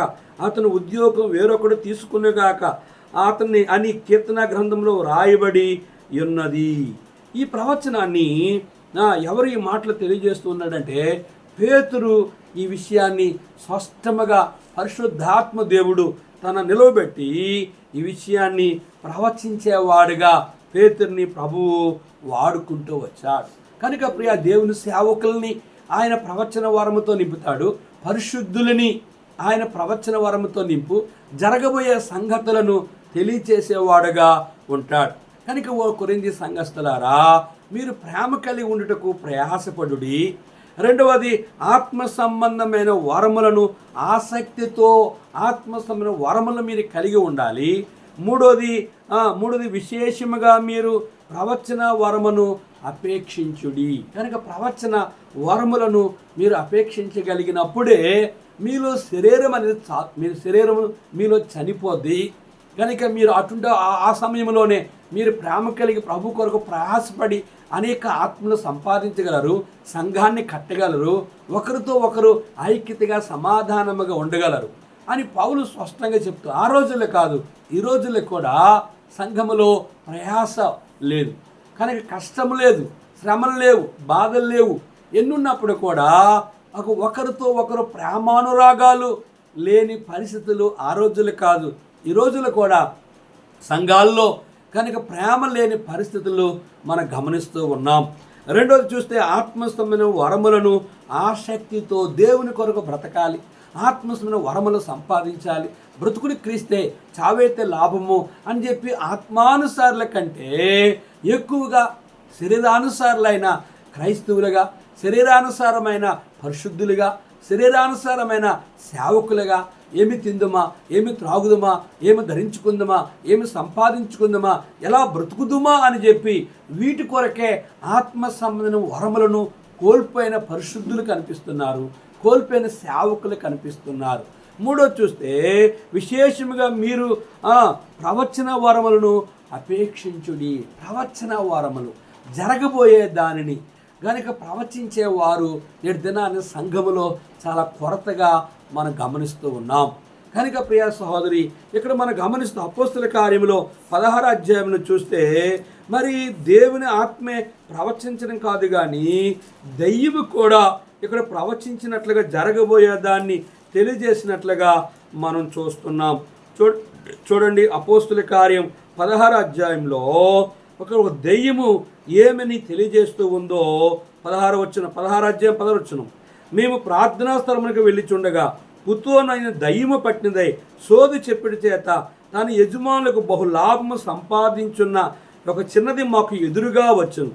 అతని ఉద్యోగం వేరొకడు తీసుకునుగాక అతన్ని అని కీర్తన గ్రంథంలో రాయబడి ఉన్నది. ఈ ప్రవచనాన్ని ఎవరు ఈ మాటలు తెలియజేస్తున్నాడంటే పేతురు ఈ విషయాన్ని స్పష్టముగా పరిశుద్ధాత్మ దేవుడు తన నిలవబెట్టి ఈ విషయాన్ని ప్రవచించేవాడుగా పేతురుని ప్రభువు వాడుకుంటూ వచ్చాడు. కనుక ప్రియ దేవుని సేవకుల్ని ఆయన ప్రవచన వరముతో నింపుతాడు, పరిశుద్ధులని ఆయన ప్రవచన వరముతో నింపు జరగబోయే సంగతులను తెలియచేసేవాడుగా ఉంటాడు. కనుక ఓ కొరింథీ సంఘస్థులారా, మీరు ప్రేమ కలిగి ఉండుటకు ప్రయాసపడుడి. రెండవది ఆత్మ సంబంధమైన వరములను ఆసక్తితో ఆత్మ సంబంధమైన వరములను మీరు కలిగి ఉండాలి. మూడోది విశేషముగా మీరు ప్రవచన వరమును అపేక్షించుడి. కనుక ప్రవచన వరములను మీరు అపేక్షించగలిగినప్పుడే మీలో శరీరం అనేది శరీరం మీలో చనిపోద్ది. కనుక మీరు అటుంటే ఆ సమయంలోనే మీరు ప్రేమ కలిగి ప్రభు కొరకు ప్రయాసపడి అనేక ఆత్మలు సంపాదించగలరు, సంఘాన్ని కట్టగలరు, ఒకరితో ఒకరు ఐక్యతగా సమాధానముగా ఉండగలరు అని పౌలు స్పష్టంగా చెప్తూ ఆ రోజుల్లో కాదు ఈ రోజుల్లో కూడా సంఘములో ప్రయాస లేదు, కనుక కష్టం లేదు, శ్రమలు లేవు, బాధలు లేవు. ఎన్నున్నప్పుడు కూడా ఒకరితో ఒకరు ప్రేమానురాగాలు లేని పరిస్థితులు ఆ రోజులు కాదు ఈ రోజులు కూడా సంఘాల్లో కనుక ప్రేమ లేని పరిస్థితులు మనం గమనిస్తూ ఉన్నాం. రెండోది చూస్తే ఆత్మస్థమైన వరములను ఆసక్తితో దేవుని కొరకు బ్రతకాలి, ఆత్మస్థమైన వరములు సంపాదించాలి. బ్రతుకుని క్రీస్తే చావైతే లాభము అని చెప్పి ఆత్మానుసారుల కంటే ఎక్కువగా శరీరానుసారులైన క్రైస్తవులుగా శరీరానుసారమైన పరిశుద్ధులుగా, శరీరానుసారమైన సేవకులుగా, ఏమి తిందుమా, ఏమి త్రాగుదుమా, ఏమి ధరించుకుందుమా, ఏమి సంపాదించుకుందుమా, ఎలా బ్రతుకుదుమా అని చెప్పి వీటి కొరకే ఆత్మ సంబంధమైన వరములను కోల్పోయిన పరిశుద్ధులు కనిపిస్తున్నారు, కోల్పోయిన సేవకులు కనిపిస్తున్నారు. మూడో చూస్తే విశేషముగా మీరు ప్రవచన వరములను అపేక్షించుడి. ప్రవచన వరములు జరగబోయే దానిని గనుక ప్రవచించేవారు నేటి దినాన్ని సంఘములో చాలా కొరతగా మనం గమనిస్తూ ఉన్నాం. కనుక ప్రియ సహోదరి, ఇక్కడ మనం గమనిస్తూ అపోస్తుల కార్యములో 16వ అధ్యాయంలో చూస్తే మరి దేవుని ఆత్మే ప్రవచించడం కాదు కానీ దెయ్యము కూడా ఇక్కడ ప్రవచించినట్లుగా జరగబోయే దాన్ని తెలియజేసినట్లుగా మనం చూస్తున్నాం. చూడండి అపోస్తుల కార్యం 16వ అధ్యాయంలో ఒక దెయ్యము ఏమని తెలియజేస్తూ ఉందో 16వ అధ్యాయం 16వ వచనం. మేము ప్రార్థనా స్థలమునకు వెళ్ళిచుండగా పుతోనైన దయ్యము పట్టినదై సోది చెప్పిడి చేత తన యజమానులకు బహు లాభము సంపాదించున్న ఒక చిన్నది మాకు ఎదురుగా వచ్చును.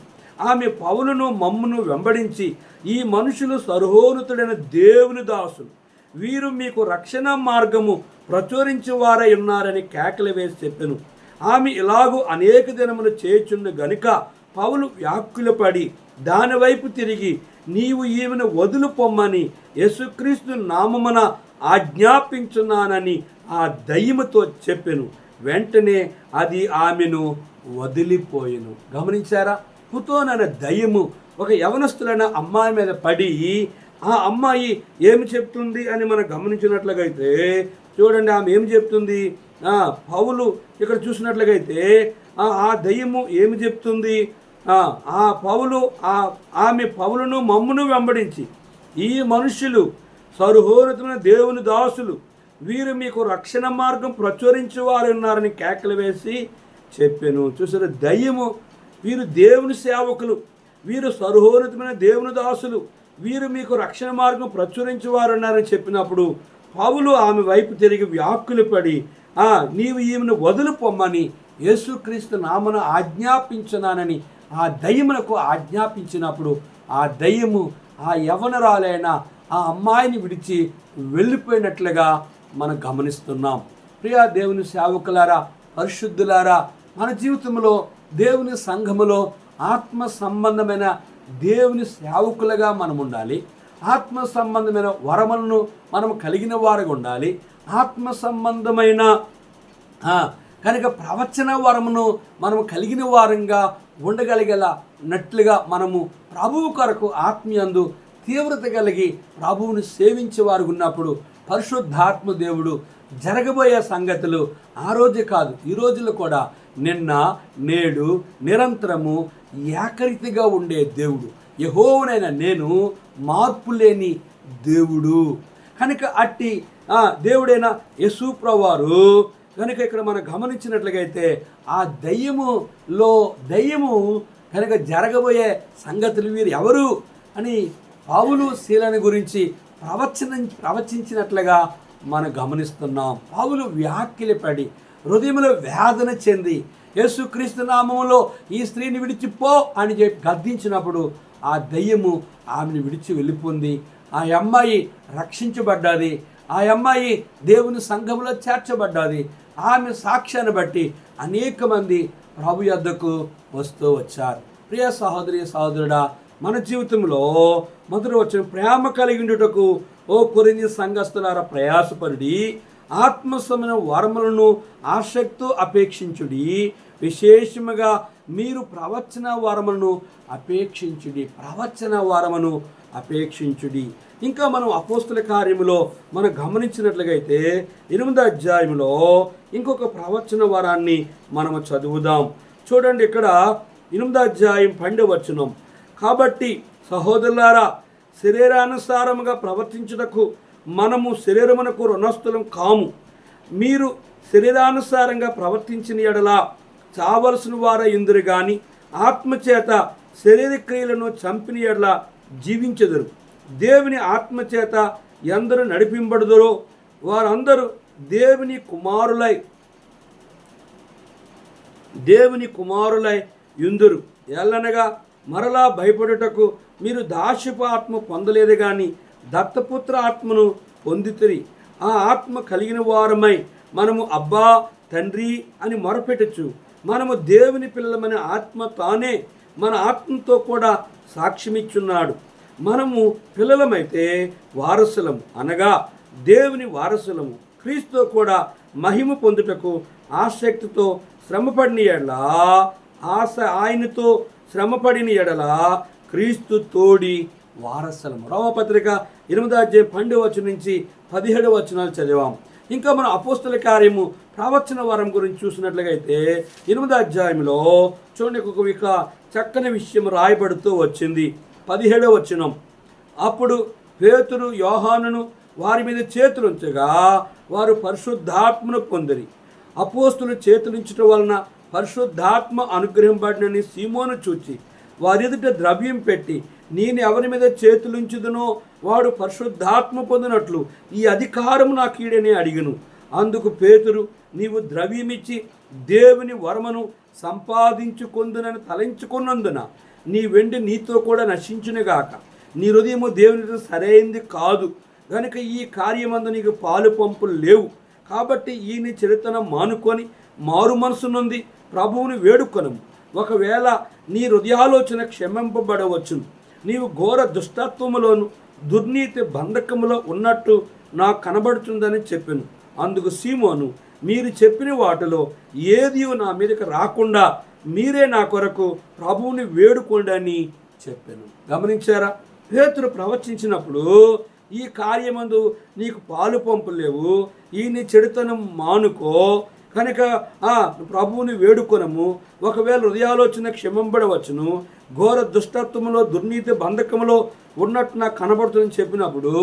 ఆమె పౌలును మమ్మును వెంబడించి, ఈ మనుషులు సర్వోన్నతుడైన దేవుని దాసులు, వీరు మీకు రక్షణ మార్గము ప్రచురించువారై ఉన్నారని కేకలు వేసి చెప్పెను. ఆమె ఇలాగూ అనేక దినములు చేయుచున్న గనుక పౌలు వ్యాకులపడి దానివైపు తిరిగి, నీవు ఈమెను వదులు పొమ్మని యేసుక్రీస్తు నామమున ఆజ్ఞాపించున్నానని ఆ దయ్యముతో చెప్పెను. వెంటనే అది ఆమెను వదిలిపోయెను. గమనించారా? పుతోనైన దయ్యము ఒక యవనస్తులైన అమ్మాయి మీద పడి ఆ అమ్మాయి ఏమి చెప్తుంది అని మనం గమనించినట్లుగైతే చూడండి, ఆమె ఏమి చెప్తుంది? పౌలు ఇక్కడ చూసినట్లుగైతే ఆ దయ్యము ఏమి చెప్తుంది? ఆమె పౌలును మమ్మును వెంబడించి, ఈ మనుషులు సర్వోన్నతమైన దేవుని దాసులు, వీరు మీకు రక్షణ మార్గం ప్రచురించేవారు ఉన్నారని కేకలు వేసి చెప్పాను. చూసారు, దయ్యము వీరు దేవుని సేవకులు, వీరు సర్వోన్నతమైన దేవుని దాసులు, వీరు మీకు రక్షణ మార్గం ప్రచురించేవారు ఉన్నారని చెప్పినప్పుడు పౌలు ఆమె వైపు తిరిగి వ్యాకులు పడి, నీవు ఈమెను వదులు పొమ్మని యేసుక్రీస్తు నామన ఆజ్ఞాపించున్నానని ఆ దయ్యమునకు ఆజ్ఞాపించినప్పుడు ఆ దయ్యము ఆ యవనరాలైన ఆ అమ్మాయిని విడిచి వెళ్ళిపోయినట్లుగా మనం గమనిస్తున్నాం. ప్రియా దేవుని సేవకులారా, పరిశుద్ధులారా, మన జీవితంలో దేవుని సంఘములో ఆత్మ సంబంధమైన దేవుని సేవకులుగా మనం ఉండాలి. ఆత్మ సంబంధమైన వరములను మనం కలిగిన వారుగా ఉండాలి. ఆత్మ సంబంధమైన కనుక ప్రవచన వరమును మనము కలిగిన వారంగా ఉండగలిగేనట్లుగా మనము ప్రభువు కొరకు ఆత్మీయందు తీవ్రత కలిగి ప్రభువుని సేవించే వారు ఉన్నప్పుడు పరిశుద్ధాత్మ దేవుడు జరగబోయే సంగతులు ఆ రోజే కాదు, ఈ రోజుల్లో కూడా నిన్న నేడు నిరంతరము ఏకరీతిగా ఉండే దేవుడు యెహోవానైన నేను మార్పు లేని దేవుడు. కనుక అట్టి దేవుడైన యేసు ప్రభువారు కనుక ఇక్కడ మనం గమనించినట్లుగైతే ఆ దయ్యము కనుక జరగబోయే సంగతులు వీరు ఎవరు అని పౌలు శీలని గురించి ప్రవచించినట్లుగా మనం గమనిస్తున్నాం. పౌలు వ్యాఖ్యలపడి హృదయంలో వేదన చెంది యేసుక్రీస్తు నామములో ఈ స్త్రీని విడిచిపో అని చెప్పి గద్దించినప్పుడు ఆ దయ్యము ఆమెను విడిచి వెళ్ళిపోయింది. ఆ అమ్మాయి రక్షించబడ్డది. ఆ అమ్మాయి దేవుని సంఘములో చేర్చబడ్డది. ఆమె సాక్ష్యాన్ని బట్టి అనేక మంది ప్రభు యొద్దకు వస్తూ వచ్చారు. ప్రియ సహోదరి సహోదరుడా, మన జీవితంలో మొదటి వచ్చిన ప్రేమ కలిగి ఉండుటకు ఓ కొరింథీ సంఘస్థులారా ప్రయాసపరుడి, ఆత్మసమైన వరములను ఆసక్తితో అపేక్షించుడి, విశేషముగా మీరు ప్రవచన వరములను అపేక్షించుడి. ప్రవచన వరమును అపేక్షించుడి. ఇంకా మనం అపోస్తుల కార్యములో మనం గమనించినట్లుగైతే 8వ అధ్యాయంలో ఇంకొక ప్రవచన వరాన్ని మనము చదువుదాం. చూడండి, ఇక్కడ 8వ అధ్యాయం 12వ వచనం. కాబట్టి సహోదరులారా, శరీరానుసారముగా ప్రవర్తించుటకు మనము శరీరమునకు రుణస్థులం కాము. మీరు శరీరానుసారంగా ప్రవర్తించిన ఎడల చావలసిన వార ఇందురు గాని ఆత్మచేత శరీర క్రియలను చంపిన ఎడల జీవించెదరు. దేవుని ఆత్మచేత ఎందరు నడిపింపబడుదరో వారందరూ దేవుని కుమారులై యుందురు. ఎల్లనగా మరలా భయపడుటకు మీరు దాస్యపు ఆత్మ పొందలేదు కానీ దత్తపుత్ర ఆత్మను పొందితిరి. ఆ ఆత్మ కలిగిన వారమై మనము అబ్బా తండ్రి అని మొరపెట్టచ్చు. మనము దేవుని పిల్లలమనే ఆత్మ తానే మన ఆత్మతో కూడా సాక్ష్యమిచ్చున్నాడు. మనము పిల్లలమైతే వారసులము, అనగా దేవుని వారసులము. క్రీస్తుతో కూడా మహిమ పొందుటకు ఆసక్తితో శ్రమపడిన ఎడల ఆయనతో శ్రమపడిన ఎడల క్రీస్తు తోడి వారసులము. రోమపత్రిక 8:12 నుంచి 17 చదివాం. ఇంకా మనం అపోస్తల కార్యము ప్రవచన వరం గురించి చూసినట్లయితే 8 చూడండి, ఒక చక్కని విషయం రాయబడుతూ వచ్చింది. 17 అప్పుడు పేతురు యోహానును వారి మీద చేతులుంచగా వారు పరిశుద్ధాత్మను పొందిరి. అపోస్తులు చేతులుంచటం వలన పరిశుద్ధాత్మ అనుగ్రహింపబడినని సీమోను చూచి వారి ఎదుట ద్రవ్యం పెట్టి, నేను ఎవరి మీద చేతులుంచుదునో వాడు పరిశుద్ధాత్మ పొందినట్లు ఈ అధికారం నాకు ఈడని అడిగను. అందుకు పేతురు, నీవు ద్రవ్యమిచ్చి దేవుని వరమును సంపాదించుకొందునని తలంచుకున్నందున నీ వెండి నీతో కూడా నశించునుగాక. నీ హృదయము దేవునితో సరైంది కాదు కనుక ఈ కార్యమందు నీకు పాలు పంపులు లేవు. కాబట్టి ఈ నీ చెడుతనం మానుకొని మారు మనసు నొంది ప్రభువుని వేడుకొనము. ఒకవేళ నీ హృదయాలోచన క్షమింపబడవచ్చును. నీవు ఘోర దుష్టత్వములోను దుర్నీతి బంధకములో ఉన్నట్టు నాకు కనబడుతుందని చెప్పాను. అందుకు సీమోను, మీరు చెప్పిన వాటిలో ఏది నా మీదకి రాకుండా మీరే నా కొరకు ప్రభువుని వేడుకోండి అని చెప్పాను. గమనించారా? పేతురు ప్రవచించినప్పుడు ఈ కార్యమందు నీకు పాలు పంపులు లేవు, ఈ నీ చెడుతనం మానుకో కనుక ప్రభువుని వేడుకొనము. ఒకవేళ హృదయాలోచన క్షమింపబడవచ్చును. ఘోర దుష్టత్వములో దుర్నీతి బంధకములో ఉన్నట్టు నాకు కనబడుతుందని చెప్పినప్పుడు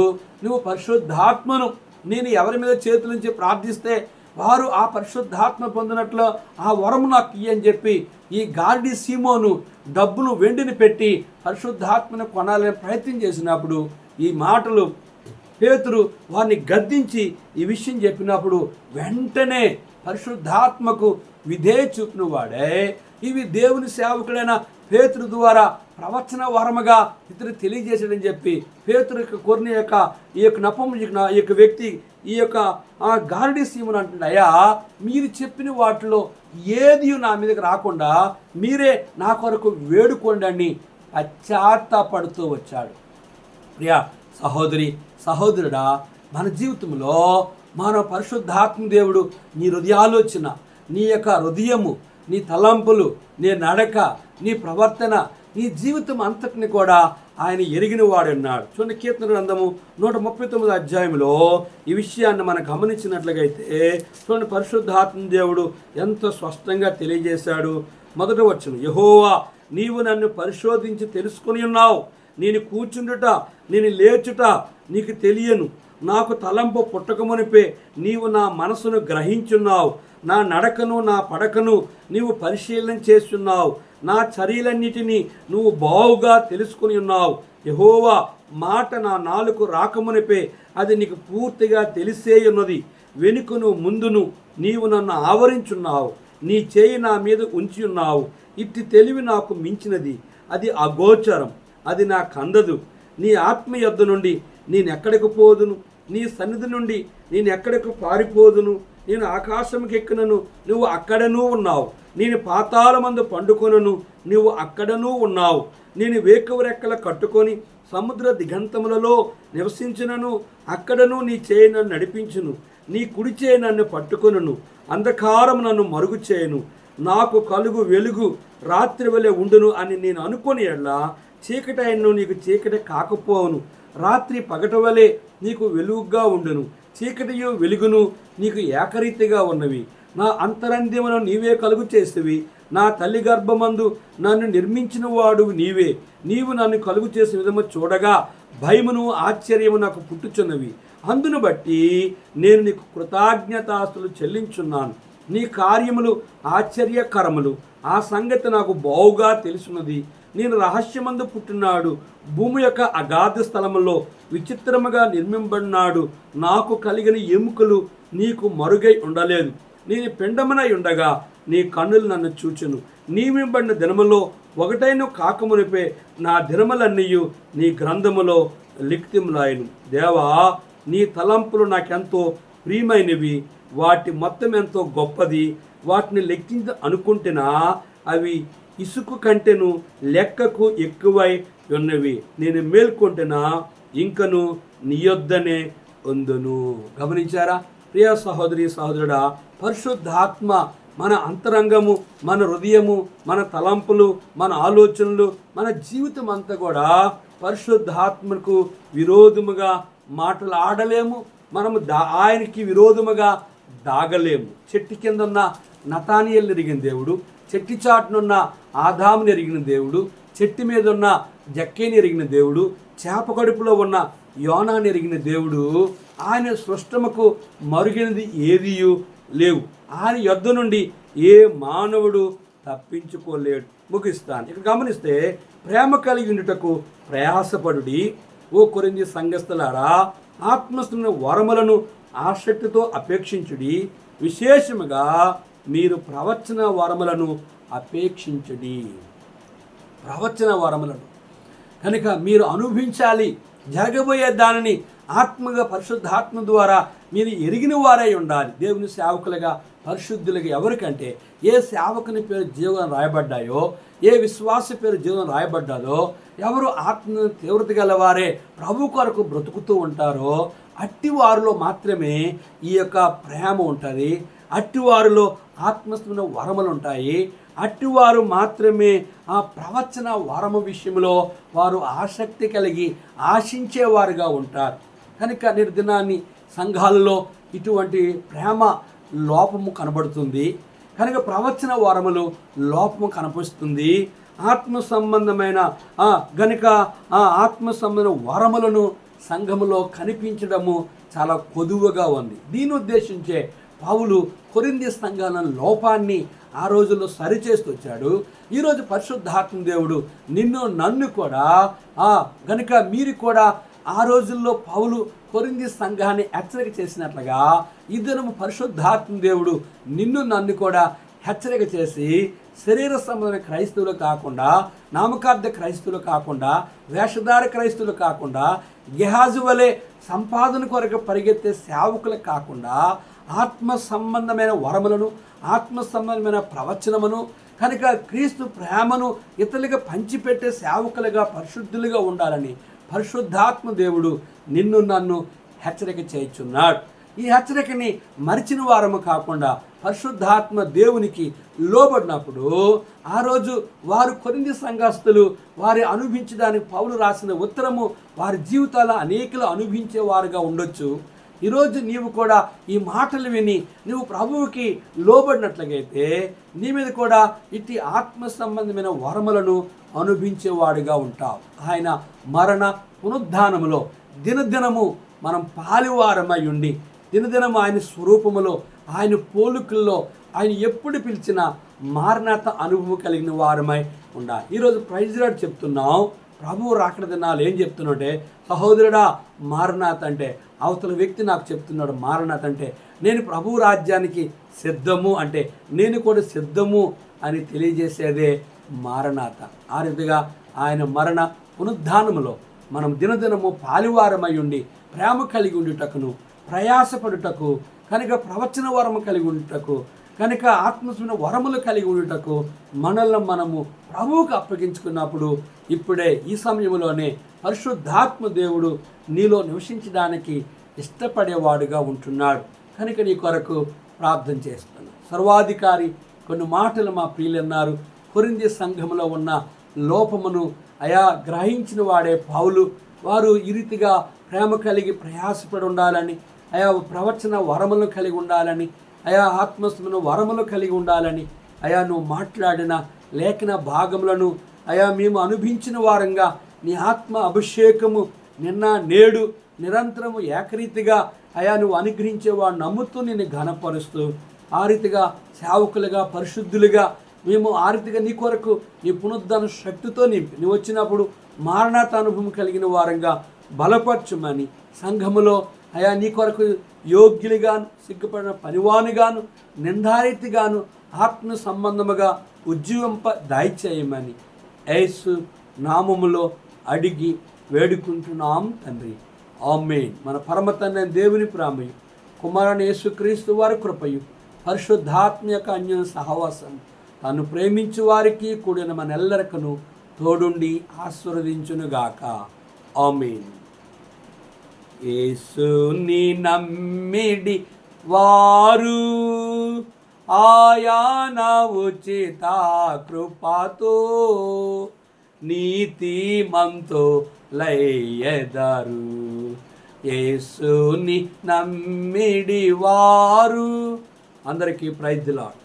నువ్వు పరిశుద్ధాత్మను నేను ఎవరి మీద చేతుల నుంచి ప్రార్థిస్తే వారు ఆ పరిశుద్ధాత్మ పొందినట్లు ఆ వరము నాకు ఇయ్యని చెప్పి ఈ గార్డీ సీమోను డబ్బును వెండిని పెట్టి పరిశుద్ధాత్మను కొనాలని ప్రయత్నం చేసినప్పుడు ఈ మాటలు పేతురు వారిని గద్దించి ఈ విషయం చెప్పినప్పుడు వెంటనే పరిశుద్ధాత్మకు విధేయ చూపిన వాడే ఇవి దేవుని సేవకుడైన పేతురు ద్వారా ప్రవచన వరముగా ఇతరు తెలియజేశాడని చెప్పి పేతురు కొరిని ఈ యొక్క నపం ఈ యొక్క వ్యక్తి ఈ యొక్క గార్డీ సీమను అంటుండే, అయ్యా మీరు చెప్పిన వాటిలో ఏది నా మీదకి రాకుండా మీరే నా కొరకు వేడుకోండి అని పశ్చాత్తాపడుతూ వచ్చాడు. ప్రియా సహోదరి సహోదరుడా, మన జీవితంలో మన పరిశుద్ధాత్మ దేవుడు నీ హృదయాలోచన, నీ యొక్క హృదయము, నీ తలంపులు, నీ నడక, నీ ప్రవర్తన, నీ జీవితం అంతటిని కూడా ఆయన ఎరిగిన వాడున్నాడు. చూడండి, కీర్తన గ్రంథము 139 ఈ విషయాన్ని మనం గమనించినట్లయితే చూడండి, పరిశుద్ధాత్మ దేవుడు ఎంతో స్పష్టంగా తెలియజేశాడు. మొదటి వచనం, యెహోవా నీవు నన్ను పరిశోధించి తెలుసుకొని ఉన్నావు. నేను కూర్చుండుట నేను లేచుట నీకు తెలియను. నాకు తలంపు పుట్టకమునిపే నీవు నా మనసును గ్రహించున్నావు. నా నడకను నా పడకను నీవు పరిశీలన చేస్తున్నావు. నా చర్యలన్నిటినీ నువ్వు బావుగా తెలుసుకుని ఉన్నావు. యెహోవా మాట నా నాలుగు రాకమునిపే అది నీకు పూర్తిగా తెలిసే ఉన్నది. వెనుకను ముందును నీవు నన్ను ఆవరించున్నావు. నీ చేయి నా మీద ఉంచి ఉన్నావు. ఇట్టి తెలివి నాకు మించినది, అది అగోచరం, అది నాకు అందదు. నీ ఆత్మ యొద్ద నుండి నేనెక్కడికి పోదును? నీ సన్నిధి నుండి నేనెక్కడికి పారిపోదును? నేను ఆకాశంకి ఎక్కినను, నువ్వు అక్కడనూ ఉన్నావు. నేను పాతాళమందు పండుకొనను, నువ్వు అక్కడనూ ఉన్నావు. నేను వేకువ రెక్కల కట్టుకొని సముద్ర దిగంతములలో నివసించినను, అక్కడనూ నీ చేయి నన్ను నడిపించును. నీ కుడి చేయి నన్ను పట్టుకొనును. అంధకారం నన్ను మరుగు చేయను. నాకు కలుగు వెలుగు రాత్రి వలె ఉండును అని నేను అనుకుని ఎడ్లా చీకటి అయినను నీకు చీకటి కాకపోవును. రాత్రి పగట వలె నీకు వెలుగుగా ఉండును. చీకటియు వెలుగును నీకు ఏకరీతిగా ఉన్నవి. నా అంతరంద్యమును నీవే కలుగు చేసేవి. నా తల్లి గర్భమందు నన్ను నిర్మించిన వాడు నీవే. నీవు నన్ను కలుగు చేసే విధము చూడగా భయమును ఆశ్చర్యము నాకు పుట్టుచున్నవి. అందును బట్టి నేను నీకు కృతజ్ఞతాస్తులు చెల్లించున్నాను. నీ కార్యములు ఆశ్చర్యకరములు. ఆ సంగతి నాకు బావుగా తెలుసున్నది. నేను రహస్యమందు పుట్టినాడు. భూమి యొక్క అగాధ స్థలములో విచిత్రముగా నిర్మింపబడినాడు. నాకు కలిగిన ఎముకలు నీకు మరుగై ఉండలేదు. నేను పిండమునై ఉండగా నీ కన్నులు నన్ను చూచును. నియమింపబడిన దినములో ఒకటైన కాకమునిపే నా దినములన్నీయు నీ గ్రంథములో లిఖితములాయను. దేవా, నీ తలంపులు నాకెంతో ప్రియమైనవి, వాటి మొత్తం ఎంతో గొప్పది. వాటిని లెక్కించ అనుకుంటున్నా అవి ఇసుక కంటెను లెక్కకు ఎక్కువై ఉన్నవి. నేను మేల్కొంటున్నా ఇంకను నీ యొద్దనే ఉందును. గమనించారా ప్రియ సహోదరి సహోదరుడా? పరిశుద్ధాత్మ మన అంతరంగము, మన హృదయము, మన తలంపులు, మన ఆలోచనలు, మన జీవితం అంతా కూడా పరిశుద్ధాత్మకు విరోధముగా మాటలు ఆడలేము. మనము ఆయనకి విరోధముగా దాగలేము. చెట్టు కింద ఉన్న నతానియేలుని ఎరిగిన దేవుడు, చెట్టు చాటునున్న ఆదాముని ఎరిగిన దేవుడు, చెట్టు మీద ఉన్న జక్కేని ఎరిగిన దేవుడు, చేప కడుపులో ఉన్న యోనాని ఎరిగిన దేవుడు, ఆయన సృష్టముకు మరుగినది ఏదియూ లేవు. ఆయన యొద్ద నుండి ఏ మానవుడు తప్పించుకోలేడు. ముగిస్తాను. ఇక్కడ గమనిస్తే ప్రేమ కలిగి ఉండుటకు ప్రయాసపడుడి. ఓ కొరింథీ సంఘస్థులారా, ఆత్మస్తున్న వరములను ఆసక్తితో అపేక్షించుడి. విశేషముగా మీరు ప్రవచన వరములను అపేక్షించుడి. ప్రవచన వరములను కనుక మీరు అనుభవించాలి. జరగబోయే దానిని ఆత్మగా పరిశుద్ధాత్మ ద్వారా మీరు ఎరిగిన వారై ఉండాలి. దేవుని సేవకులుగా, పరిశుద్ధులుగా ఎవరికంటే ఏ సేవకుని పేరు జీవనం రాయబడ్డాయో, ఏ విశ్వాస పేరు జీవనం రాయబడ్డాదో, ఎవరు ఆత్మ తీవ్రత గలవారే ప్రభు కొరకు బ్రతుకుతూ ఉంటారో అట్టి వారిలో మాత్రమే ఈ యొక్క ప్రేమ ఉంటుంది. అట్టి వారిలో ఆత్మస్థమైన వరములు ఉంటాయి. అట్టివారు మాత్రమే ఆ ప్రవచన వరము విషయంలో వారు ఆసక్తి కలిగి ఆశించేవారుగా ఉంటారు. కనుక నిర్దినాన్ని సంఘాలలో ఇటువంటి ప్రేమ లోపము కనబడుతుంది. కనుక ప్రవచన వరములు లోపము కనిపిస్తుంది. ఆత్మ సంబంధమైన ఆత్మ సంబంధమైన వరములను సంఘములో కనిపించడము చాలా కొదువుగా ఉంది. దీన్ని ఉద్దేశించే పౌలు కొరింథీ సంఘాల లోపాన్ని ఆ రోజుల్లో సరిచేస్తూ వచ్చాడు. ఈరోజు పరిశుద్ధాత్మ దేవుడు నిన్ను నన్ను కూడా గనుక మీరు కూడా ఆ రోజుల్లో పౌలు కొరింథీ సంఘాన్ని హెచ్చరిక చేసినట్లుగా ఈ దినము పరిశుద్ధాత్మ దేవుడు నిన్ను నన్ను కూడా హెచ్చరిక చేసి శరీర సంబంధమైన క్రైస్తవులు కాకుండా, నామకార్థ క్రైస్తవులు కాకుండా, వేషధార క్రైస్తవులు కాకుండా, గెహాజు వలె సంపాదన కొరకు పరిగెత్తే సేవకులు కాకుండా ఆత్మ సంబంధమైన వరములను, ఆత్మ సంబంధమైన ప్రవచనమును, కనుక క్రీస్తు ప్రేమను ఇతరులుగా పంచిపెట్టే సేవకులుగా, పరిశుద్ధులుగా ఉండాలని పరిశుద్ధాత్మ దేవుడు నిన్ను నన్ను హెచ్చరిక చేయుచున్నాడు. ఈ హెచ్చరికని మరిచిన వారము కాకుండా పరిశుద్ధాత్మ దేవునికి లోబడినప్పుడు ఆ రోజు వారు కొరింథీ సంఘస్థులు వారి అనుభవించడానికి పౌలు రాసిన ఉత్తరము వారి జీవితాల అనేకలు అనుభవించేవారుగా ఉండొచ్చు. ఈరోజు నీవు కూడా ఈ మాటలు విని నువ్వు ప్రభువుకి లోబడినట్లయితే నీ మీద కూడా ఇట్టి ఆత్మ సంబంధమైన వరములను అనుభవించేవాడుగా ఉంటావు. ఆయన మరణ పునరుద్ధానములో దినదినము మనం పాలివారమై ఉండి, దినదినము ఆయన స్వరూపములో, ఆయన పోలికల్లో ఆయన ఎప్పుడు పిలిచినా మారణాత అనుభవం కలిగిన వారమై ఉండాలి. ఈరోజు ప్రైజ్ లార్డ్ చెప్తున్నాం. ప్రభువు రాకడ దినాలు ఏం చెప్తున్నాడే, సహోదరుడా మారణాత అంటే అవతల వ్యక్తి నాకు చెప్తున్నాడు. మారణాత అంటే నేను ప్రభువు రాజ్యానికి సిద్ధము అంటే నేను కూడా సిద్ధము అని తెలియజేసేదే మారణాత. ఆ రీతిగా ఆయన మరణ పునరుద్ధానములో మనం దినదినము పాలివారమై ఉండి ప్రేమ కలిగి ఉండుటకును, ప్రయాసపడుటకు, కనుక ప్రవచన వరము కలిగి ఉండుటకు, కనుక ఆత్మస్మైన వరములు కలిగి ఉండుటకు మనల్ని మనము ప్రభువుకు అప్పగించుకున్నప్పుడు ఇప్పుడే ఈ సమయంలోనే పరిశుద్ధాత్మ దేవుడు నీలో నివసించడానికి ఇష్టపడేవాడుగా ఉంటున్నాడు. కనుక నీ కొరకు ప్రార్థన చేస్తున్నాను. సర్వాధికారి కొన్ని మాటలు మా ప్రియులన్నారు. కొరింథీ సంఘములో ఉన్న లోపమును గ్రహించిన వాడే పౌలు వారు ఈ రీతిగా ప్రేమ కలిగి ప్రయాసపడి ఉండాలని, ప్రవచన వరములను కలిగి ఉండాలని, ఆత్మస్థమైన వరములు కలిగి ఉండాలని, నువ్వు మాట్లాడిన లేఖన భాగములను మేము అనుభవించిన వారంగా నీ ఆత్మ అభిషేకము నిన్న నేడు నిరంతరము ఏకరీతిగా నువ్వు అనుగ్రహించేవాడు నమ్ముతూ నిన్ను ఘనపరుస్తూ ఆ రీతిగా సేవకులుగా, పరిశుద్ధులుగా మేము ఆ రీతిగా నీ కొరకు నీ పునరుద్ధాన శక్తితో నువ్వు వచ్చినప్పుడు మారణాత అనుభవం కలిగిన వారంగా బలపరచుమని సంఘములో నీ కొరకు యోగ్యులుగాను, సిగ్గుపడిన పనివానిగాను, నిందారీతిగాను, ఆత్మ సంబంధముగా ఉజ్జీవింప దయచేయమని యేసు నామములో అడిగి వేడుకుంటున్నాం తండ్రి. ఆమేన్. మన పరమ తండ్రి అయిన దేవుని ప్రేమయు, కుమారుని యేసుక్రీస్తు వారి కృపయు, పరిశుద్ధాత్మ యొక్క అన్యోన్య సహవాసం తాను ప్రేమించు వారికి కూడిన మనెల్లరికను తోడుండి ఆశీర్వదించునుగాక. ఆమేన్. యేసుని నమ్మిడి వారు ఆయన ఉచిత కృపతో నీతిమంతులయ్యెదరు. యేసుని నమ్మిడి వారు. అందరికీ ప్రైజ్ ది లార్డ్.